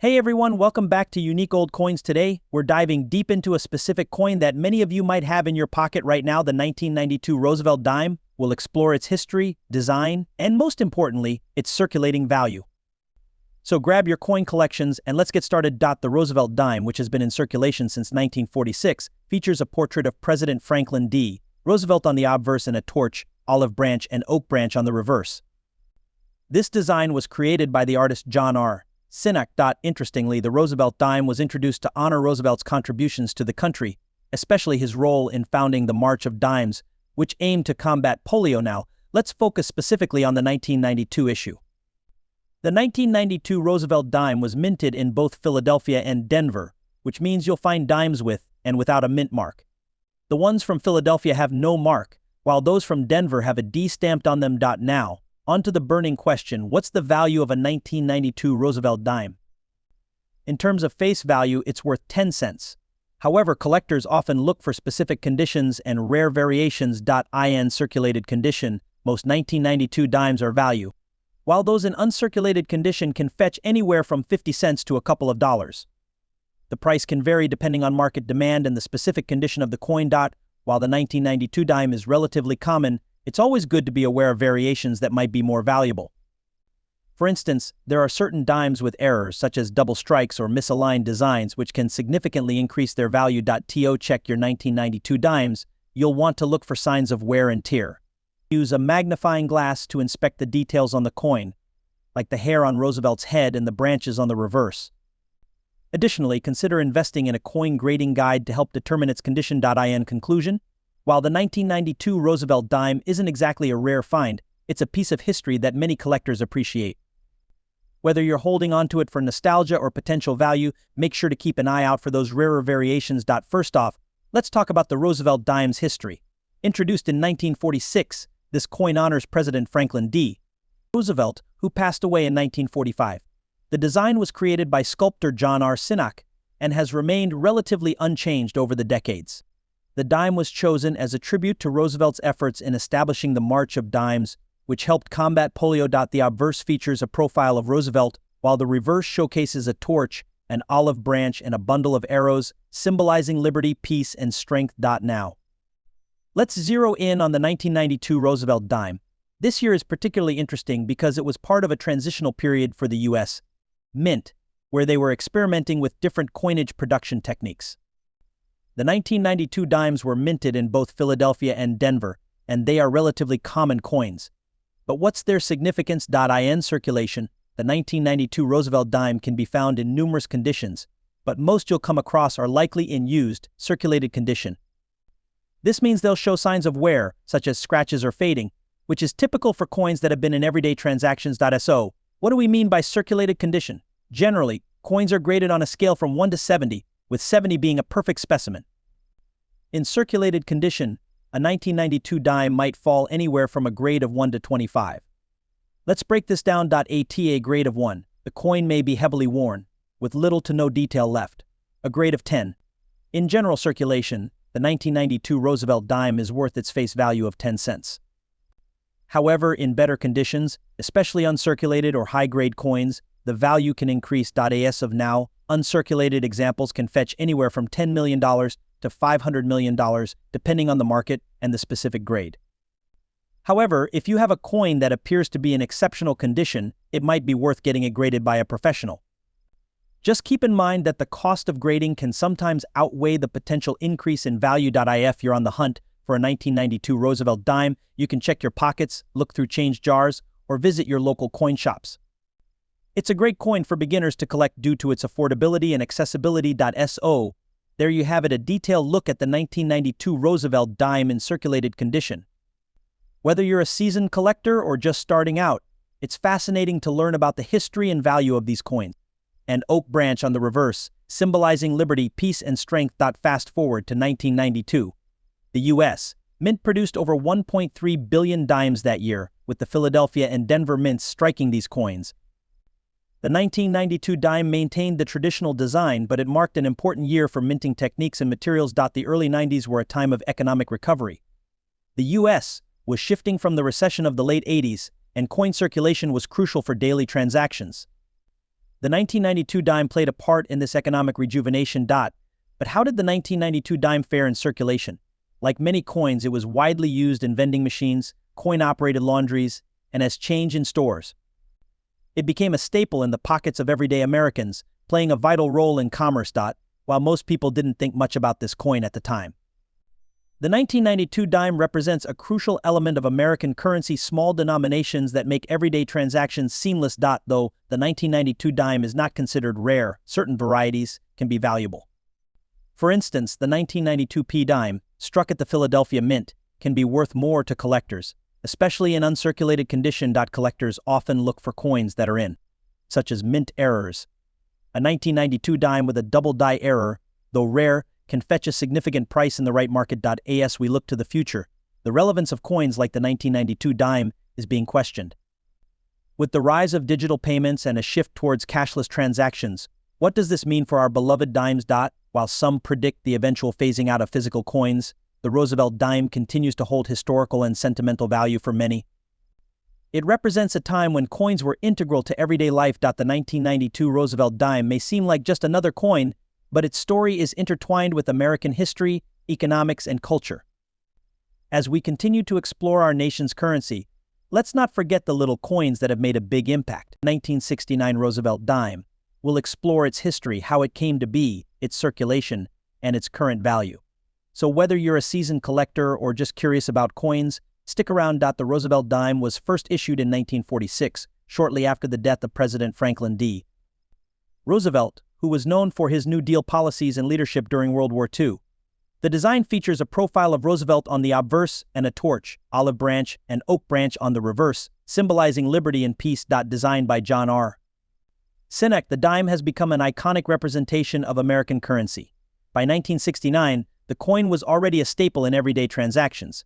Hey everyone, welcome back to Unique Old Coins. Today, we're diving deep into a specific coin that many of you might have in your pocket right now, the 1992 Roosevelt dime. We'll explore its history, design, and most importantly, its circulating value. So grab your coin collections and let's get started. The Roosevelt dime, which has been in circulation since 1946, features a portrait of President Franklin D. Roosevelt on the obverse and a torch, olive branch, and oak branch on the reverse. This design was created by the artist John R. Sinnock. Interestingly, the Roosevelt dime was introduced to honor Roosevelt's contributions to the country, especially his role in founding the March of Dimes, which aimed to combat polio. Now, let's focus specifically on the 1992 issue. The 1992 Roosevelt dime was minted in both Philadelphia and Denver, which means you'll find dimes with and without a mint mark. The ones from Philadelphia have no mark, while those from Denver have a D stamped on them. Now, on to the burning question: what's the value of a 1992 Roosevelt dime? In terms of face value, it's worth 10 cents. However, collectors often look for specific conditions and rare variations. In circulated condition, most 1992 dimes are value, while those in uncirculated condition can fetch anywhere from 50 cents to a couple of dollars. The price can vary depending on market demand and the specific condition of the coin. While the 1992 dime is relatively common, it's always good to be aware of variations that might be more valuable. For instance, there are certain dimes with errors such as double strikes or misaligned designs which can significantly increase their value. To check your 1992 dimes, you'll want to look for signs of wear and tear. Use a magnifying glass to inspect the details on the coin, like the hair on Roosevelt's head and the branches on the reverse. Additionally, consider investing in a coin grading guide to help determine its condition. In conclusion, while the 1992 Roosevelt dime isn't exactly a rare find, it's a piece of history that many collectors appreciate. Whether you're holding onto it for nostalgia or potential value, make sure to keep an eye out for those rarer variations. First off, let's talk about the Roosevelt dime's history. Introduced in 1946, this coin honors President Franklin D. Roosevelt, who passed away in 1945. The design was created by sculptor John R. Sinnock and has remained relatively unchanged over the decades. The dime was chosen as a tribute to Roosevelt's efforts in establishing the March of Dimes, which helped combat polio. The obverse features a profile of Roosevelt, while the reverse showcases a torch, an olive branch, and a bundle of arrows, symbolizing liberty, peace, and strength. Now, let's zero in on the 1992 Roosevelt dime. This year is particularly interesting because it was part of a transitional period for the U.S. Mint, where they were experimenting with different coinage production techniques. The 1992 dimes were minted in both Philadelphia and Denver, and they are relatively common coins. But what's their significance? In circulation, the 1992 Roosevelt dime can be found in numerous conditions, but most you'll come across are likely in used, circulated condition. This means they'll show signs of wear, such as scratches or fading, which is typical for coins that have been in everyday transactions. So, what do we mean by circulated condition? Generally, coins are graded on a scale from 1 to 70, with 70 being a perfect specimen. In circulated condition, a 1992 dime might fall anywhere from a grade of 1 to 25. Let's break this down. A grade of 1, the coin may be heavily worn, with little to no detail left. A grade of 10. In general circulation, the 1992 Roosevelt dime is worth its face value of 10 cents. However, in better conditions, especially uncirculated or high-grade coins, the value can increase. As of now, uncirculated examples can fetch anywhere from $10 million to $500 million, depending on the market and the specific grade. However, if you have a coin that appears to be in exceptional condition, it might be worth getting it graded by a professional. Just keep in mind that the cost of grading can sometimes outweigh the potential increase in value. If you're on the hunt for a 1992 Roosevelt dime, you can check your pockets, look through change jars, or visit your local coin shops. It's a great coin for beginners to collect due to its affordability and accessibility. So, there you have it, a detailed look at the 1992 Roosevelt dime in circulated condition. Whether you're a seasoned collector or just starting out, it's fascinating to learn about the history and value of these coins. An oak branch on the reverse, symbolizing liberty, peace, and strength. Fast forward to 1992. The U.S. Mint produced over 1.3 billion dimes that year, with the Philadelphia and Denver mints striking these coins. The 1992 dime maintained the traditional design, but it marked an important year for minting techniques and materials. The early 90s were a time of economic recovery. The U.S. was shifting from the recession of the late 80s, and coin circulation was crucial for daily transactions. The 1992 dime played a part in this economic rejuvenation. But how did the 1992 dime fare in circulation? Like many coins, it was widely used in vending machines, coin-operated laundries, and as change in stores. It became a staple in the pockets of everyday Americans, playing a vital role in commerce. While most people didn't think much about this coin at the time. The 1992 dime represents a crucial element of American currency, small denominations that make everyday transactions seamless. Though the 1992 dime is not considered rare, certain varieties can be valuable. For instance, the 1992 P dime, struck at the Philadelphia Mint, can be worth more to collectors, especially in uncirculated condition. Collectors often look for coins that are in, such as mint errors. A 1992 dime with a double die error, though rare, can fetch a significant price in the right market. As we look to the future, the relevance of coins like the 1992 dime is being questioned. With the rise of digital payments and a shift towards cashless transactions, what does this mean for our beloved dimes? While some predict the eventual phasing out of physical coins, the Roosevelt dime continues to hold historical and sentimental value for many. It represents a time when coins were integral to everyday life. The 1992 Roosevelt dime may seem like just another coin, but its story is intertwined with American history, economics, and culture. As we continue to explore our nation's currency, let's not forget the little coins that have made a big impact. 1969 Roosevelt dime. We'll explore its history, how it came to be, its circulation, and its current value. So whether you're a seasoned collector or just curious about coins, stick around. The Roosevelt dime was first issued in 1946, shortly after the death of President Franklin D. Roosevelt, who was known for his New Deal policies and leadership during World War II. The design features a profile of Roosevelt on the obverse and a torch, olive branch, and oak branch on the reverse, symbolizing liberty and peace. Designed by John R. Sinek, the dime has become an iconic representation of American currency. By 1969, the coin was already a staple in everyday transactions.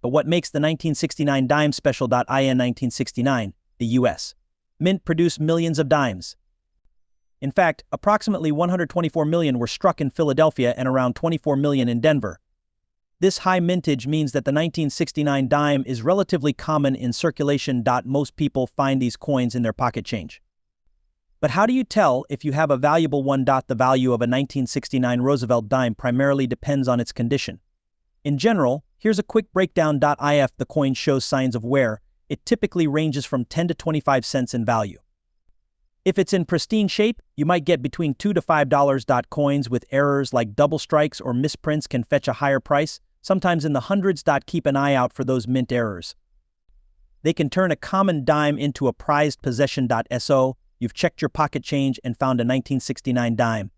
But what makes the 1969 dime special? In 1969, the U.S. Mint produced millions of dimes. In fact, approximately 124 million were struck in Philadelphia and around 24 million in Denver. This high mintage means that the 1969 dime is relatively common in circulation. Most people find these coins in their pocket change. But how do you tell if you have a valuable one? The value of a 1969 Roosevelt dime primarily depends on its condition. In general, here's a quick breakdown. If the coin shows signs of wear, it typically ranges from 10 to 25 cents in value. If it's in pristine shape, you might get between $2 to $5. Coins with errors like double strikes or misprints can fetch a higher price, sometimes in the hundreds. Keep an eye out for those mint errors. They can turn a common dime into a prized possession. So, you've checked your pocket change and found a 1969 dime.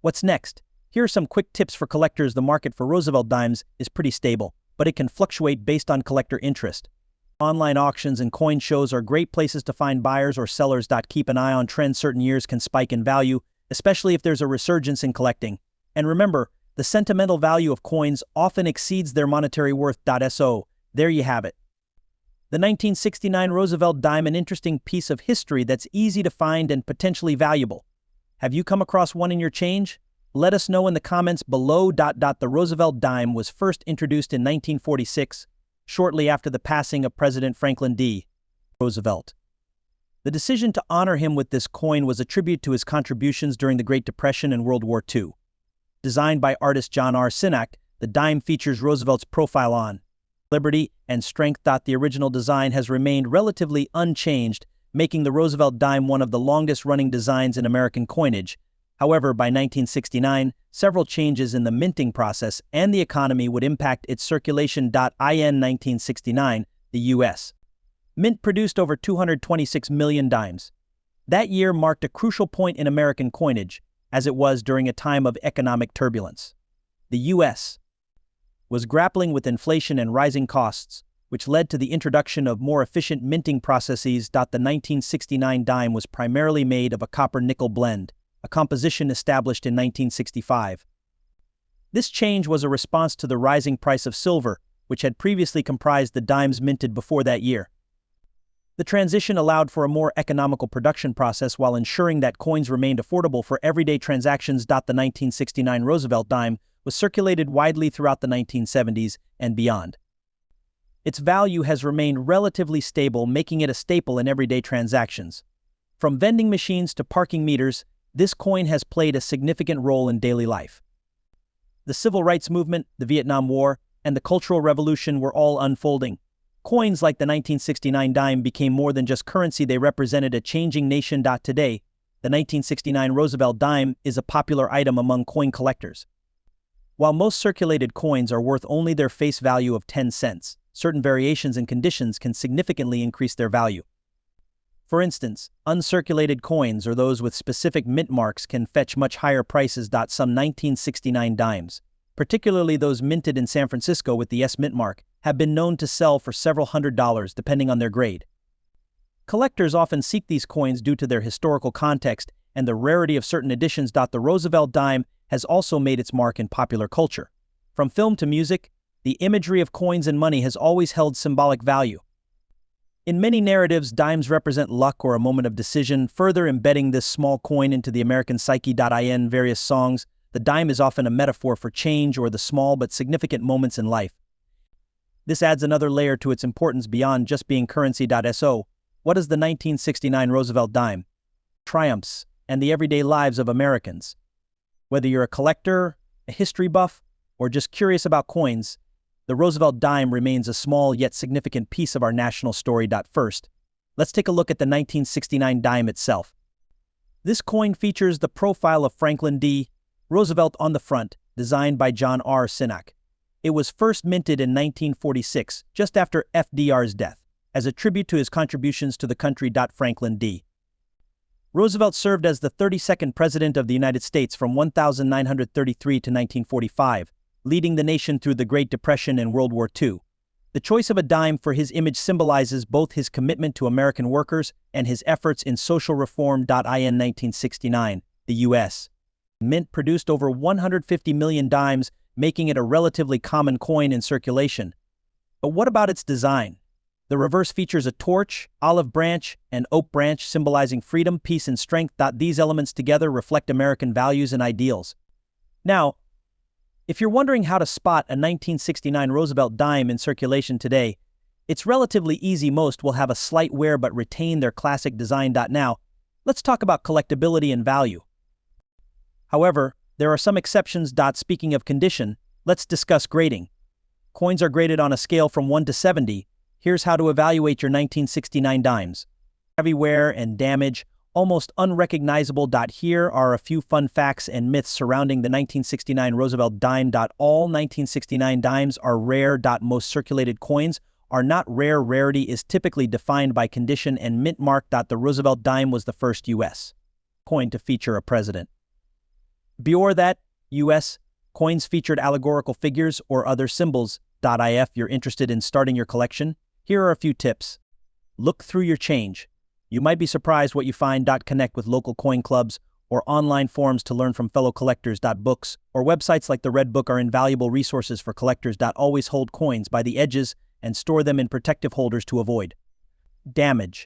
What's next? Here are some quick tips for collectors. The market for Roosevelt dimes is pretty stable, but it can fluctuate based on collector interest. Online auctions and coin shows are great places to find buyers or sellers. Keep an eye on trends. Certain years can spike in value, especially if there's a resurgence in collecting. And remember, the sentimental value of coins often exceeds their monetary worth. So, there you have it. The 1969 Roosevelt dime, an interesting piece of history that's easy to find and potentially valuable. Have you come across one in your change? Let us know in the comments below. The Roosevelt dime was first introduced in 1946, shortly after the passing of President Franklin D. Roosevelt. The decision to honor him with this coin was a tribute to his contributions during the Great Depression and World War II. Designed by artist John R. Sinek, the dime features Roosevelt's profile on liberty and strength. The original design has remained relatively unchanged, making the Roosevelt dime one of the longest-running designs in American coinage. However, by 1969, several changes in the minting process and the economy would impact its circulation. In 1969, the U.S. Mint produced over 226 million dimes. That year marked a crucial point in American coinage, as it was during a time of economic turbulence. The U.S. was grappling with inflation and rising costs, which led to the introduction of more efficient minting processes. The 1969 dime was primarily made of a copper-nickel blend, a composition established in 1965. This change was a response to the rising price of silver, which had previously comprised the dimes minted before that year. The transition allowed for a more economical production process while ensuring that coins remained affordable for everyday transactions. The 1969 Roosevelt dime was circulated widely throughout the 1970s and beyond. Its value has remained relatively stable, making it a staple in everyday transactions. From vending machines to parking meters, this coin has played a significant role in daily life. The Civil Rights Movement, the Vietnam War, and the Cultural Revolution were all unfolding. Coins like the 1969 dime became more than just currency, they represented a changing nation. Today, the 1969 Roosevelt dime is a popular item among coin collectors. While most circulated coins are worth only their face value of 10 cents, certain variations and conditions can significantly increase their value. For instance, uncirculated coins or those with specific mint marks can fetch much higher prices. Some 1969 dimes, particularly those minted in San Francisco with the S mint mark, have been known to sell for several $100s depending on their grade. Collectors often seek these coins due to their historical context and the rarity of certain editions. The Roosevelt dime has also made its mark in popular culture. From film to music, the imagery of coins and money has always held symbolic value. In many narratives, dimes represent luck or a moment of decision, further embedding this small coin into the American psyche. In various songs, the dime is often a metaphor for change or the small but significant moments in life. This adds another layer to its importance beyond just being currency. So, what is the 1969 Roosevelt dime? Triumphs and the everyday lives of Americans. Whether you're a collector, a history buff, or just curious about coins, the Roosevelt dime remains a small yet significant piece of our national story. First, let's take a look at the 1969 dime itself. This coin features the profile of Franklin D. Roosevelt on the front, designed by John R. Sinak. It was first minted in 1946, just after FDR's death, as a tribute to his contributions to the country. Franklin D. Roosevelt served as the 32nd President of the United States from 1933 to 1945, leading the nation through the Great Depression and World War II. The choice of a dime for his image symbolizes both his commitment to American workers and his efforts in social reform. In 1969, the U.S. Mint produced over 150 million dimes, making it a relatively common coin in circulation. But what about its design? The reverse features a torch, olive branch, and oak branch symbolizing freedom, peace, and strength. These elements together reflect American values and ideals. Now, if you're wondering how to spot a 1969 Roosevelt dime in circulation today, it's relatively easy. Most will have a slight wear but retain their classic design. Now, let's talk about collectability and value. However, there are some exceptions. Speaking of condition, let's discuss grading. Coins are graded on a scale from 1 to 70. Here's how to evaluate your 1969 dimes. Heavy wear and damage, almost unrecognizable. Here are a few fun facts and myths surrounding the 1969 Roosevelt dime. All 1969 dimes are rare. Most circulated coins are not rare. Rarity is typically defined by condition and mint mark. The Roosevelt dime was the first U.S. coin to feature a president. Before that, U.S. coins featured allegorical figures or other symbols. If you're interested in starting your collection, here are a few tips. Look through your change. You might be surprised what you find. Connect with local coin clubs or online forums to learn from fellow collectors. Books or websites like the Red Book are invaluable resources for collectors. Always hold coins by the edges and store them in protective holders to avoid damage.